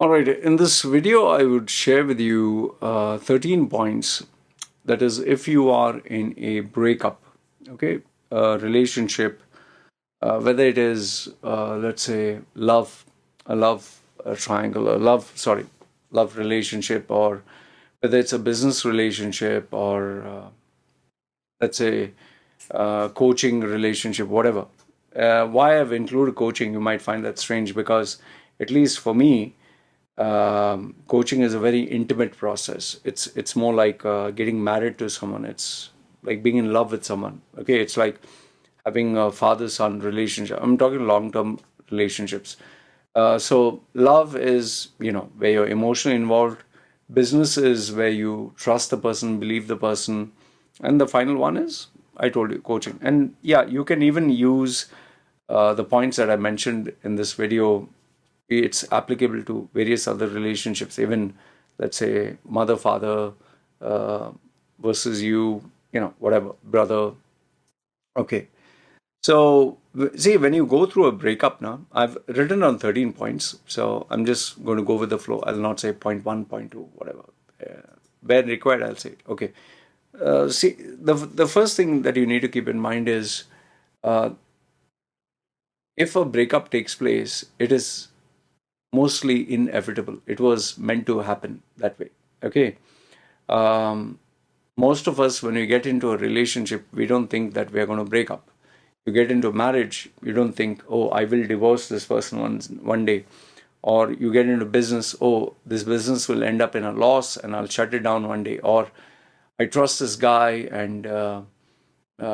All right, in this video, I would share with you 13 points. That is, if you are in a breakup, okay, relationship, whether it is, let's say, a love triangle, love relationship, or whether it's a business relationship, or let's say, coaching relationship, whatever. Why I've included coaching, you might find that strange because, at least for me, coaching is a very intimate process. It's more like getting married to someone. It's like being in love with someone. Okay, it's like having a father-son relationship. I'm talking long-term relationships. So love is, where you're emotionally involved. Business is where you trust the person, believe the person, and the final one is, I told you, coaching. And yeah, you can even use the points that I mentioned in this video. It's applicable to various other relationships, even let's say mother, father, uh, versus you, whatever, brother. Okay. So, see, when you go through a breakup now, I've written on 13 points. So I'm just going to go with the flow. I'll not say point one, point two, whatever. Where required, I'll say, okay. See, the first thing that you need to keep in mind is uh, if a breakup takes place, it is mostly inevitable. It was meant to happen that way. Okay. Um, Most of us, when we get into a relationship, we don't think that we are going to break up. You get into marriage, you don't think, oh, I will divorce this person one day. Or you get into business, oh, this business will end up in a loss and I'll shut it down one day. Or I trust this guy and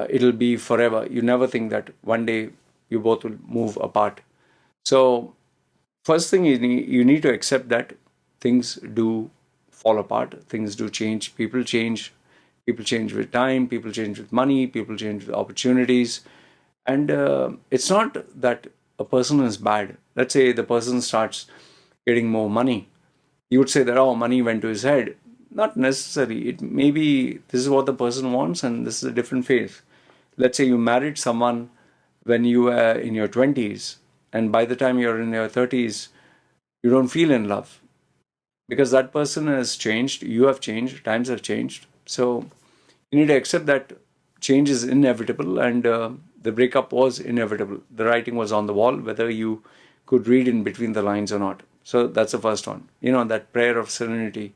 it'll be forever. You never think that one day you both will move apart. So first thing you need to accept that things do fall apart, things do change, people change with time, people change with money, people change with opportunities. And it's not that a person is bad. Let's say the person starts getting more money. You would say that, oh, money went to his head. Not necessary. It maybe this is what the person wants and this is a different phase. Let's say you married someone when you were in your 20s, and by the time you're in your 30s, you don't feel in love because that person has changed, you have changed, times have changed. So you need to accept that change is inevitable, and the breakup was inevitable. The writing was on the wall, whether you could read in between the lines or not. So that's the first one. That prayer of serenity,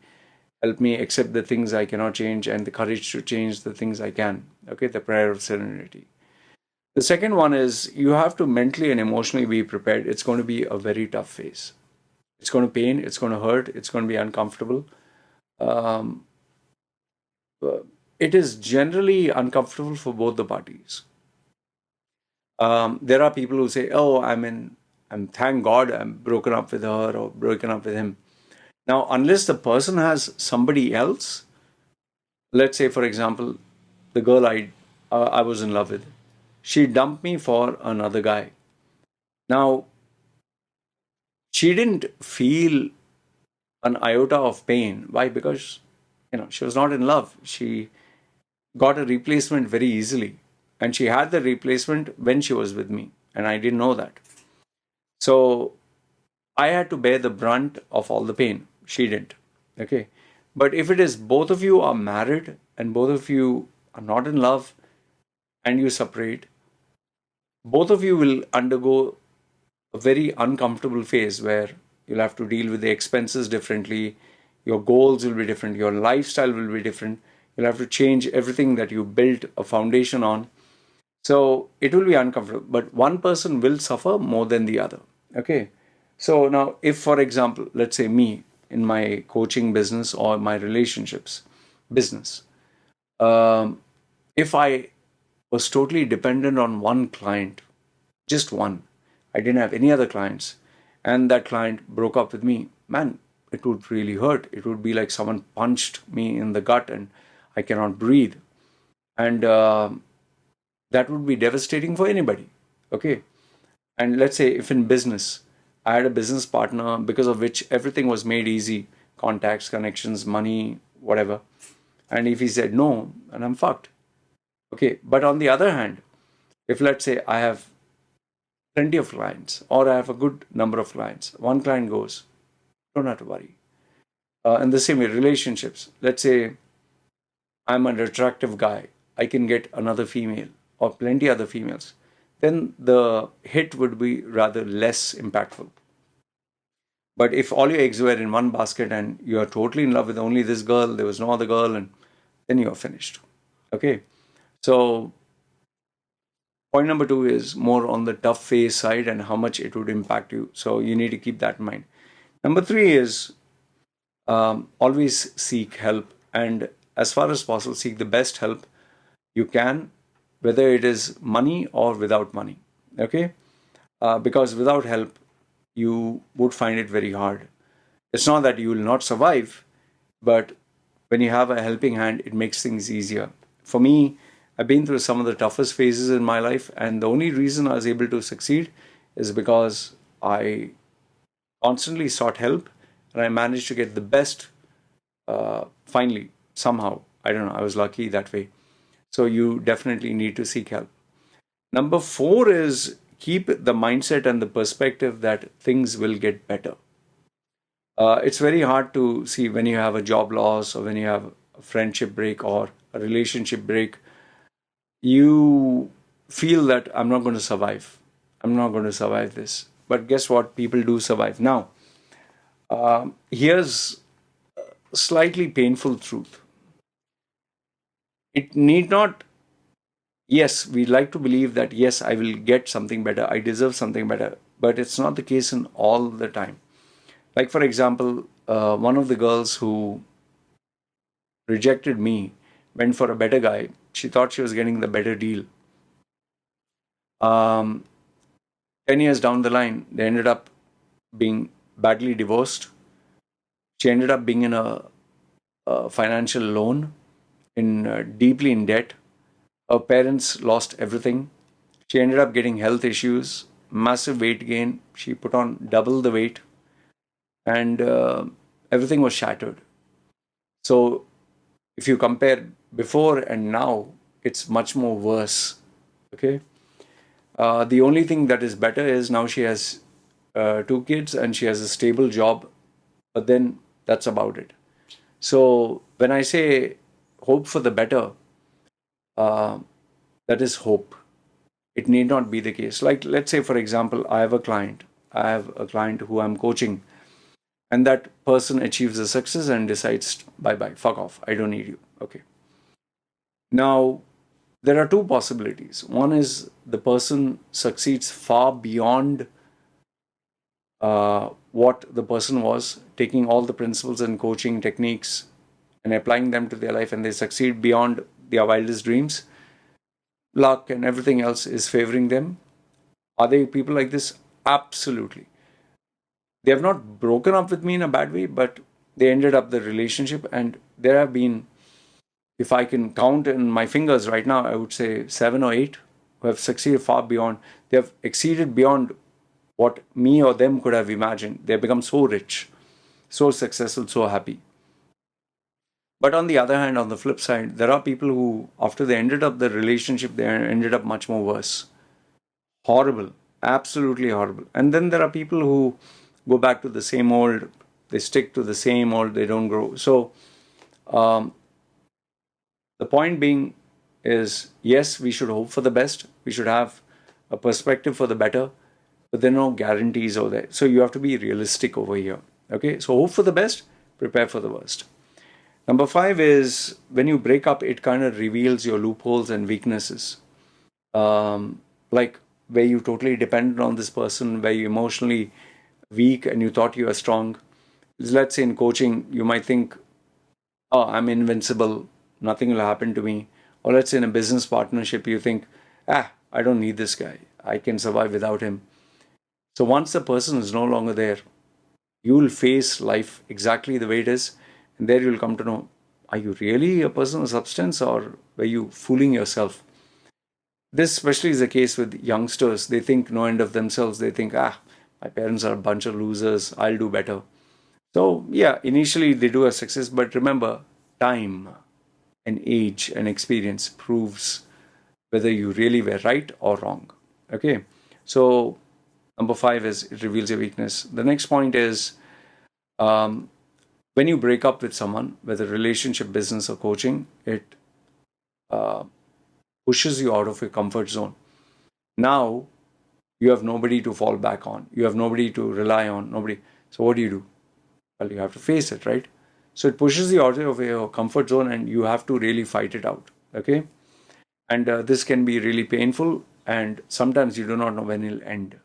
help me accept the things I cannot change and the courage to change the things I can. Okay, the prayer of serenity. The second one is you have to mentally and emotionally be prepared. It's going to be a very tough phase. It's going to pain, it's going to hurt, it's going to be uncomfortable. Um, uh, it is generally uncomfortable for both the parties. There are people who say, "Oh, I'm thank God I'm broken up with her or broken up with him." Now, unless the person has somebody else, let's say, for example, the girl I was in love with, she dumped me for another guy. Now, she didn't feel an iota of pain. Why? Because she was not in love. She got a replacement very easily, and she had the replacement when she was with me, and I didn't know that. So I had to bear the brunt of all the pain. She didn't. Okay. But if it is both of you are married and both of you are not in love and you separate, both of you will undergo a very uncomfortable phase where you'll have to deal with the expenses differently, your goals will be different, your lifestyle will be different. You'll have to change everything that you built a foundation on. So it will be uncomfortable, but one person will suffer more than the other. Okay. So now, if for example, let's say me in my coaching business or my relationships business, um, if I was totally dependent on one client, just one, I didn't have any other clients, and that client broke up with me, man, it would really hurt. It would be like someone punched me in the gut and I cannot breathe. And that would be devastating for anybody. Okay. And let's say if in business, I had a business partner because of which everything was made easy, contacts, connections, money, whatever. And if he said no, and I'm fucked. Okay. But on the other hand, if let's say I have plenty of clients or I have a good number of clients, one client goes, Don't have to worry. And the same way, relationships. Let's say I'm an attractive guy. I can get another female or plenty other females. Then the hit would be rather less impactful. But if all your eggs were in one basket and you are totally in love with only this girl, there was no other girl, and then you are finished. Okay. So point number two is more on the tough phase side and how much it would impact you. So you need to keep that in mind. Number three is always seek help, and as far as possible, seek the best help you can, whether it is money or without money. Okay, because without help, you would find it very hard. It's not that you will not survive, but when you have a helping hand, it makes things easier. For me, I've been through some of the toughest phases in my life, and the only reason I was able to succeed is because I constantly sought help and I managed to get the best finally, somehow. I don't know, I was lucky that way. So you definitely need to seek help. Number four is keep the mindset and the perspective that things will get better. It's very hard to see when you have a job loss or when you have a friendship break or a relationship break. You feel that I'm not going to survive. I'm not going to survive this. But guess what? People do survive. Now, here's a slightly painful truth. It need not, yes, we like to believe that, yes, I will get something better, I deserve something better, but it's not the case in all the time. Like, for example, one of the girls who rejected me went for a better guy. She thought she was getting the better deal. Um, 10 years down the line, they ended up being badly divorced. She ended up being in a financial loan, deeply in debt. Her parents lost everything. She ended up getting health issues, massive weight gain. She put on double the weight, and everything was shattered. So, if you compare before and now, it's much more worse. Okay. The only thing that is better is now she has two kids and she has a stable job, but then that's about it. So, when I say hope for the better, uh, that is hope. It need not be the case. Like, let's say, for example, I have a client who I'm coaching, and that person achieves a success and decides, bye bye, fuck off, I don't need you. Okay. Now, there are two possibilities. One is the person succeeds far beyond what the person was, taking all the principles and coaching techniques and applying them to their life, and they succeed beyond their wildest dreams. Luck and everything else is favoring them. Are there people like this? Absolutely. They have not broken up with me in a bad way, but they ended up the relationship. And there have been, if I can count in my fingers right now, I would say seven or eight who have succeeded far beyond. They have exceeded beyond what me or them could have imagined. They have become so rich, so successful, so happy. But on the other hand, on the flip side, there are people who, after they ended up the relationship, they ended up much more worse. Horrible, absolutely horrible. And then there are people who go back to the same old, they stick to the same old, they don't grow. So, um, the point being is, yes, we should hope for the best, we should have a perspective for the better, but there are no guarantees over there. So, you have to be realistic over here. Okay, so hope for the best, prepare for the worst. Number five is when you break up, it kind of reveals your loopholes and weaknesses. Like where you totally depended on this person, where you emotionally weak and you thought you were strong. Let's say in coaching, you might think, oh, I'm invincible, nothing will happen to me. Or let's say in a business partnership, you think, I don't need this guy, I can survive without him. So once the person is no longer there, you will face life exactly the way it is. And there you'll come to know, are you really a person of substance or were you fooling yourself? This especially is the case with youngsters. They think no end of themselves. They think, my parents are a bunch of losers. I'll do better. So, yeah, initially they do have success, but remember, time and age and experience proves whether you really were right or wrong. Okay. So, number five is it reveals your weakness. The next point is Um, when you break up with someone, whether relationship, business, or coaching, it uh, pushes you out of your comfort zone. Now you have nobody to fall back on. You have nobody to rely on. Nobody. So what do? Well, you have to face it, right? So it pushes you out of your comfort zone, and you have to really fight it out. Okay, and this can be really painful, and sometimes you do not know when it'll end.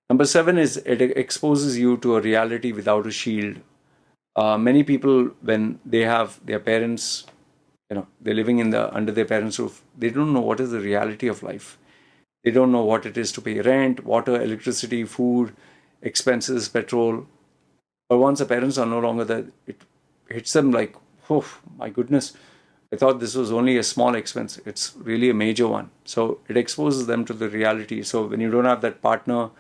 Number seven is it exposes you to a reality without a shield. Many people, when they have their parents, they're living in the under their parents' roof, they don't know what is the reality of life. They don't know what it is to pay rent, water, electricity, food, expenses, petrol. But once the parents are no longer there, it hits them like, oh my goodness, I thought this was only a small expense. It's really a major one. So it exposes them to the reality. So when you don't have that partner,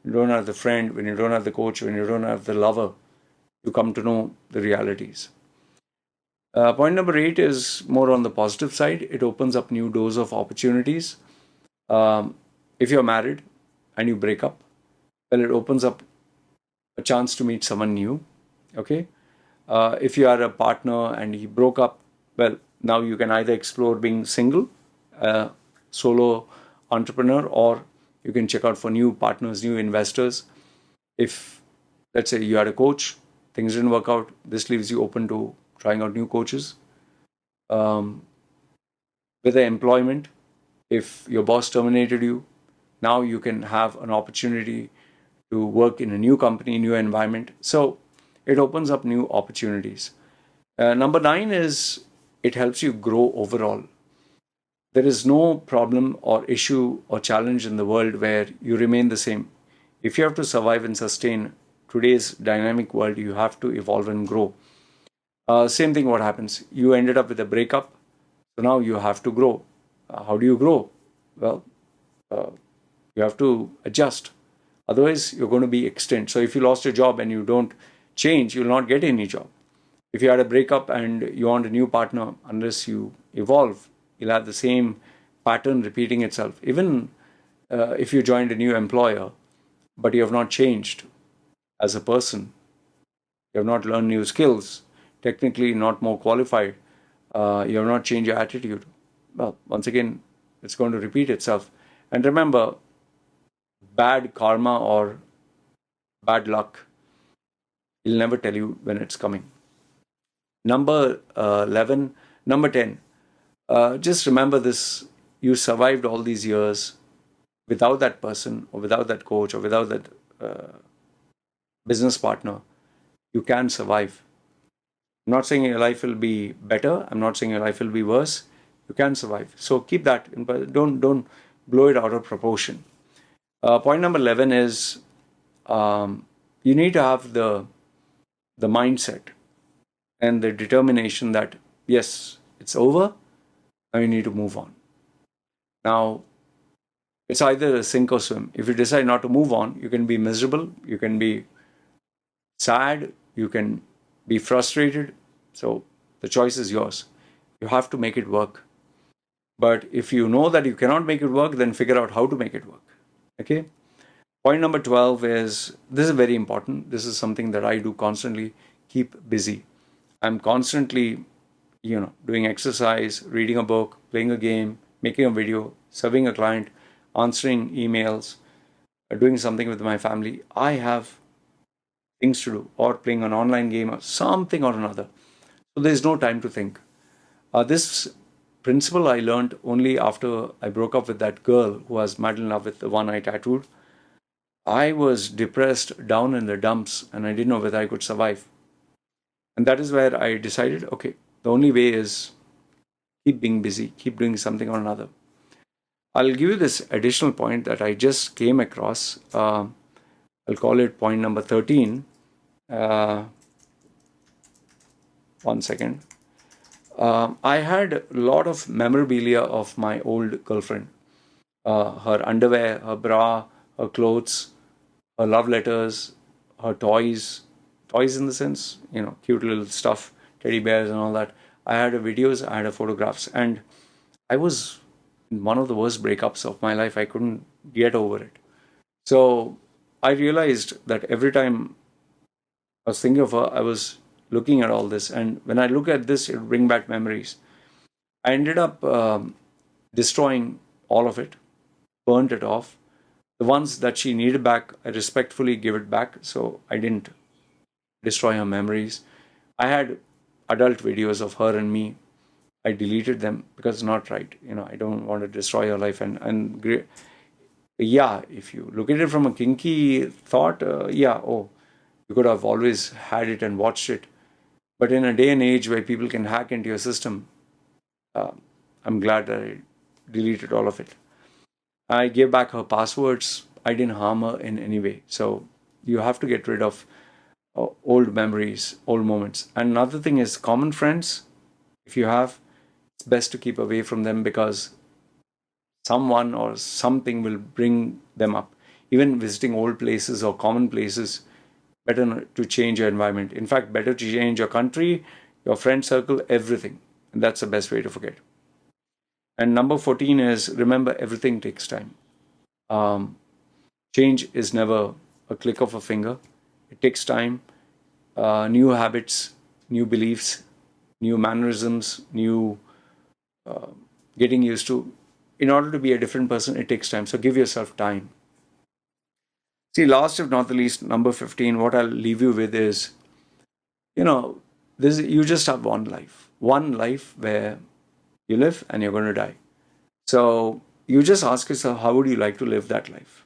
you don't have the friend, when you don't have the coach, when you don't have the lover, you come to know the realities. Point number eight is more on the positive side. It opens up new doors of opportunities. If you're married and you break up, well, it opens up a chance to meet someone new. Okay. If you are a partner and he broke up, well, now you can either explore being single, solo entrepreneur, or you can check out for new partners, new investors. If, let's say, you had a coach, things didn't work out, this leaves you open to trying out new coaches. With the employment, if your boss terminated you, now you can have an opportunity to work in a new company, new environment. So it opens up new opportunities. Number nine is it helps you grow overall. There is no problem or issue or challenge in the world where you remain the same. If you have to survive and sustain today's dynamic world, you have to evolve and grow. Same thing, what happens? You ended up with a breakup, so now you have to grow. How do you grow? Well, uh, you have to adjust. Otherwise, you're going to be extinct. So if you lost your job and you don't change, you'll not get any job. If you had a breakup and you want a new partner, unless you evolve, you'll have the same pattern repeating itself. Even if you joined a new employer, but you have not changed as a person, you have not learned new skills, technically not more qualified, you have not changed your attitude, well, once again, it's going to repeat itself. And remember, bad karma or bad luck, he'll never tell you when it's coming. Number 11, number 10, just remember this: you survived all these years without that person, or without that coach, or without that business partner. You can survive. I'm not saying your life will be better. I'm not saying your life will be worse. You can survive. So keep that in, but don't blow it out of proportion. Point number 11 is you need to have the mindset and the determination that yes, it's over. Now you need to move on. Now it's either a sink or swim. If you decide not to move on, you can be miserable. You can be sad. You can be frustrated. So the choice is yours. You have to make it work. But if you know that you cannot make it work, then figure out how to make it work. Okay. Point number 12 is this is very important. This is something that I do constantly: keep busy. I'm constantly, doing exercise, reading a book, playing a game, making a video, serving a client, answering emails, doing something with my family. I have things to do, or playing an online game or something or another. So there's no time to think. This principle I learned only after I broke up with that girl who was mad in love with the one I tattooed. I was depressed, down in the dumps, and I didn't know whether I could survive. And that is where I decided, okay, the only way is keep being busy, keep doing something or another. I'll give you this additional point that I just came across. I'll call it point number 13. One second. I had a lot of memorabilia of my old girlfriend. Her underwear, her bra, her clothes, her love letters, her toys in the sense, cute little stuff, teddy bears and all that. I had her videos, I had her photographs, and I was in one of the worst breakups of my life. I couldn't get over it. So I realized that every time I was thinking of her. I was looking at all this, and when I look at this, it bring back memories. I ended up destroying all of it, burnt it off. The ones that she needed back, I respectfully give it back. So I didn't destroy her memories. I had adult videos of her and me. I deleted them because it's not right. I don't want to destroy her life. And yeah, if you look at it from a kinky thought, yeah, oh, you could have always had it and watched it. But in a day and age where people can hack into your system, uh, I'm glad that I deleted all of it. I gave back her passwords. I didn't harm her in any way. So you have to get rid of old memories, old moments. And another thing is common friends. If you have, it's best to keep away from them because someone or something will bring them up. Even visiting old places or common places, better to change your environment. In fact, better to change your country, your friend circle, everything. And that's the best way to forget. And number 14 is remember everything takes time. Um, Change is never a click of a finger. It takes time, new habits, new beliefs, new mannerisms, new uh, getting used to. In order to be a different person, it takes time. So give yourself time. See, last if not the least, number 15, what I'll leave you with is, you know, this you just have one life where you live and you're going to die. So you just ask yourself, how would you like to live that life?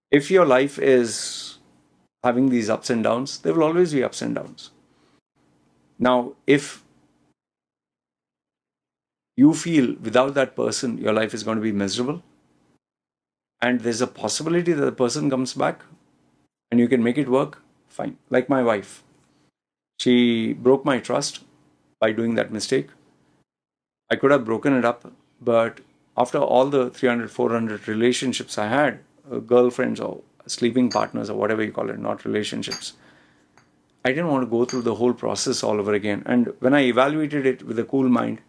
If your life is having these ups and downs, there will always be ups and downs. Now, if you feel without that person your life is going to be miserable, and there's a possibility that the person comes back and you can make it work, fine. Like my wife, she broke my trust by doing that mistake. I could have broken it up, but after all the 300, 400 relationships I had, girlfriends or sleeping partners or whatever you call it, not relationships, I didn't want to go through the whole process all over again. And when I evaluated it with a cool mind,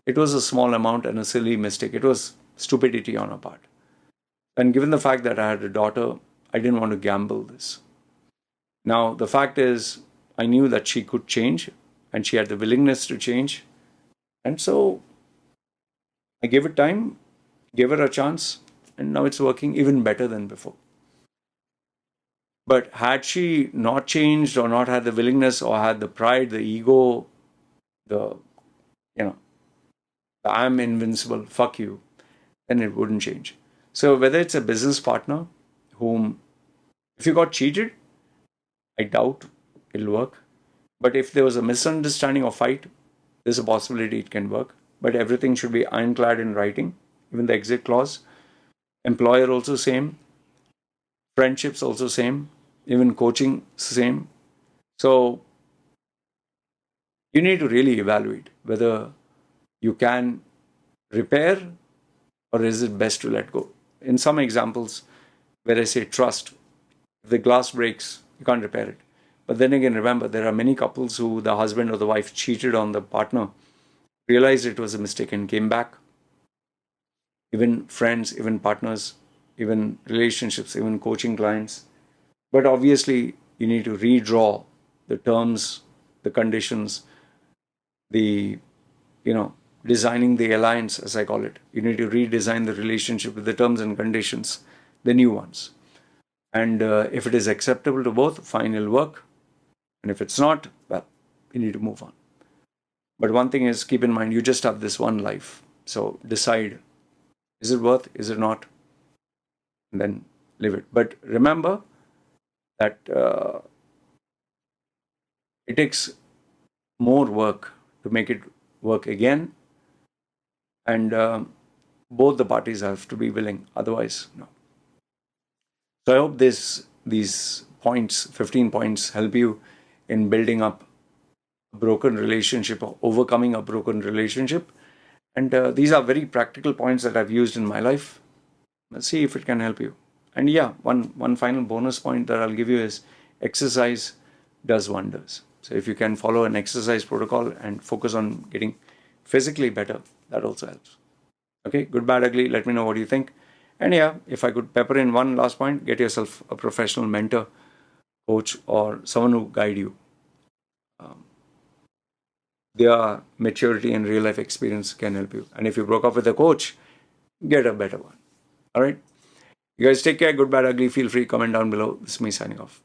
it was a small amount and a silly mistake. It was stupidity on our part. And given the fact that I had a daughter, I didn't want to gamble this. Now, the fact is, I knew that she could change and she had the willingness to change. And so I gave it time, gave her a chance, and now it's working even better than before. But had she not changed or not had the willingness or had the pride, the ego, the, you know, the I'm invincible, fuck you, then it wouldn't change. So whether it's a business partner whom, if you got cheated, I doubt it'll work. But if there was a misunderstanding or fight, there's a possibility it can work. But everything should be ironclad in writing, even the exit clause. Employer also same, friendships also same, even coaching same. So you need to really evaluate whether you can repair or is it best to let go. In some examples where I say trust, if the glass breaks, you can't repair it. But then again, remember, there are many couples who the husband or the wife cheated on the partner, realized it was a mistake and came back. Even friends, even partners, even relationships, even coaching clients. But obviously, you need to redraw the terms, the conditions, the, designing the alliance, as I call it. You need to redesign the relationship with the terms and conditions, the new ones. And if it is acceptable to both, fine, it'll work. And if it's not, well, you need to move on. But one thing is, keep in mind, you just have this one life. So decide, is it worth, is it not? And then live it. But remember that it takes more work to make it work again. And both the parties have to be willing. Otherwise, no. So I hope these points, 15 points, help you in building up a broken relationship or overcoming a broken relationship. And these are very practical points that I've used in my life. Let's see if it can help you. And yeah, one final bonus point that I'll give you is exercise does wonders. So if you can follow an exercise protocol and focus on getting physically better, that also helps. Okay, good, bad, ugly. Let me know what you think. And yeah, if I could pepper in one last point, get yourself a professional mentor, coach or someone who guide you. Um, their maturity and real life experience can help you. And if you broke up with a coach, get a better one. All right. You guys take care. Good, bad, ugly. Feel free. Comment down below. This is me signing off.